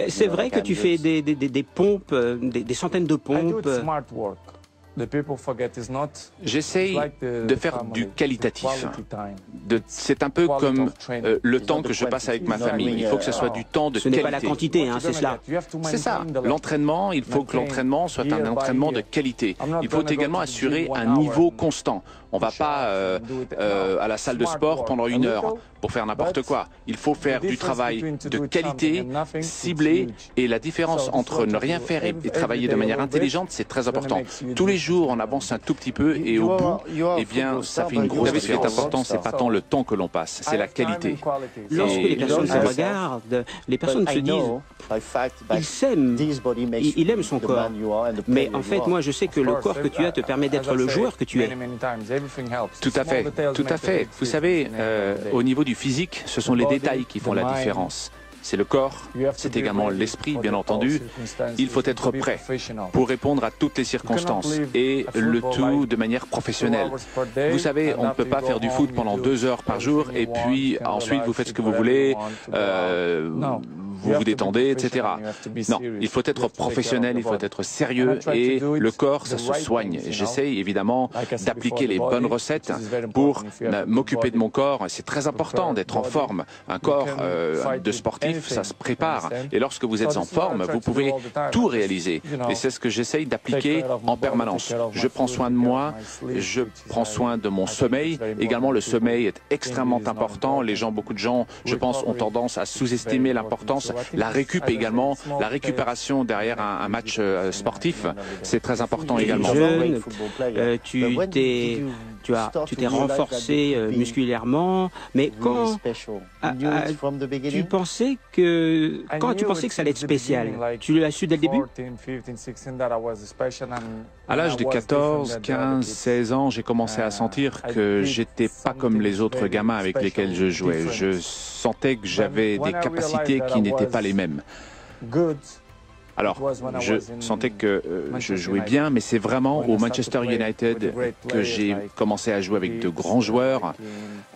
C'est vrai que tu fais des pompes, des centaines de pompes. J'essaye de faire du qualitatif. C'est un peu comme le temps que je passe avec ma famille. Il faut que ce soit du temps de qualité. Ce n'est pas la quantité, hein, c'est cela. C'est ça. L'entraînement, il faut que l'entraînement soit un entraînement de qualité. Il faut également assurer un niveau constant. On ne va pas à la salle de sport pendant 1 heure pour faire n'importe quoi. Il faut faire du travail de qualité, ciblé, et la différence entre ne rien faire et travailler de manière intelligente, c'est très important. Tous les jours, on avance un tout petit peu et au bout, eh bien, ça fait une grosse différence. Ce qui est important, c'est pas tant le temps que l'on passe, c'est la qualité. Lorsque les personnes se regardent, les personnes se disent, il s'aime, il aime son corps. Mais en fait, moi, je sais que le corps que tu as te permet d'être le joueur que tu es. Tout à fait, tout à fait. Vous savez, au niveau du physique, ce sont les détails qui font la différence. C'est le corps, c'est également l'esprit, bien entendu. Il faut être prêt pour répondre à toutes les circonstances et le tout de manière professionnelle. Vous savez, on ne peut pas faire du foot pendant 2 heures par jour et puis ensuite vous faites ce que vous voulez, vous vous détendez, etc. Non, il faut être professionnel, il faut être sérieux et le corps, ça se soigne. J'essaye évidemment d'appliquer les bonnes recettes pour m'occuper de mon corps. C'est très important d'être en forme. Un corps de sportif, ça se prépare. Et lorsque vous êtes en forme, vous pouvez tout réaliser. Et c'est ce que j'essaye d'appliquer en permanence. Je prends soin de moi, je prends soin de mon sommeil. Également, le sommeil est extrêmement important. Beaucoup de gens, je pense, ont tendance à sous-estimer l'importance. La récup également, la récupération derrière un match sportif, c'est très important également. Jeune, tu t'es renforcé musculairement, mais quand tu pensais que ça allait être spécial, tu l'as su dès le début? À l'âge de 14, 15, 16 ans, j'ai commencé à sentir que j'étais pas comme les autres gamins avec lesquels je jouais. Je sentais que j'avais des capacités qui n'étaient pas les mêmes. Alors, je sentais que je jouais bien, mais c'est vraiment au Manchester United que j'ai commencé à jouer avec de grands joueurs,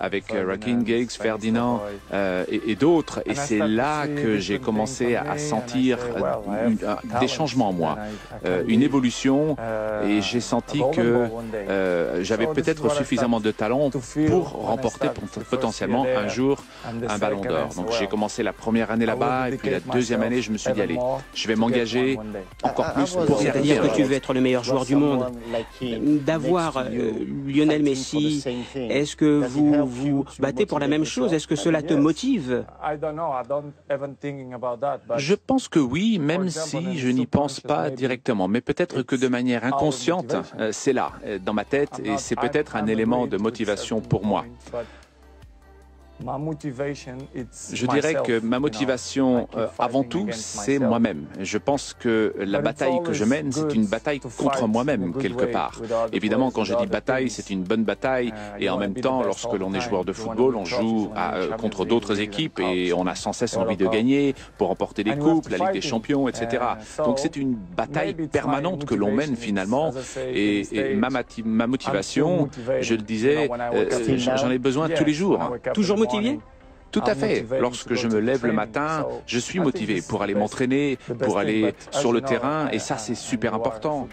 avec Raheem Giggs, Ferdinand et d'autres. Et c'est là que j'ai commencé à sentir des changements en moi, une évolution. Et j'ai senti que j'avais peut-être suffisamment de talent pour remporter potentiellement un jour un ballon d'or. Donc j'ai commencé la première année là-bas, et puis la deuxième année, je me suis dit, allez, je vais m'engager encore plus pour y arriver. C'est-à-dire que tu veux être le meilleur joueur du monde. D'avoir Lionel Messi, est-ce que vous vous battez pour la même chose? Est-ce que cela te motive? Je pense que oui, même si je n'y pense pas directement. Mais peut-être que de manière inconsciente, c'est là, dans ma tête, et c'est peut-être un élément de motivation pour moi. Je dirais que ma motivation, avant tout, c'est moi-même. Je pense que la bataille que je mène, c'est une bataille contre moi-même, quelque part. Évidemment, quand je dis bataille, c'est une bonne bataille. Et en même temps, lorsque l'on est joueur de football, on joue contre d'autres équipes et on a sans cesse envie de gagner pour remporter des coupes, la Ligue des Champions, etc. Donc c'est une bataille permanente que l'on mène finalement. Et ma motivation, je le disais, j'en ai besoin tous les jours. Toujours motivé? Tout à fait. Lorsque je me lève le matin, je suis motivé pour aller m'entraîner, pour aller sur le terrain, et ça, c'est super important.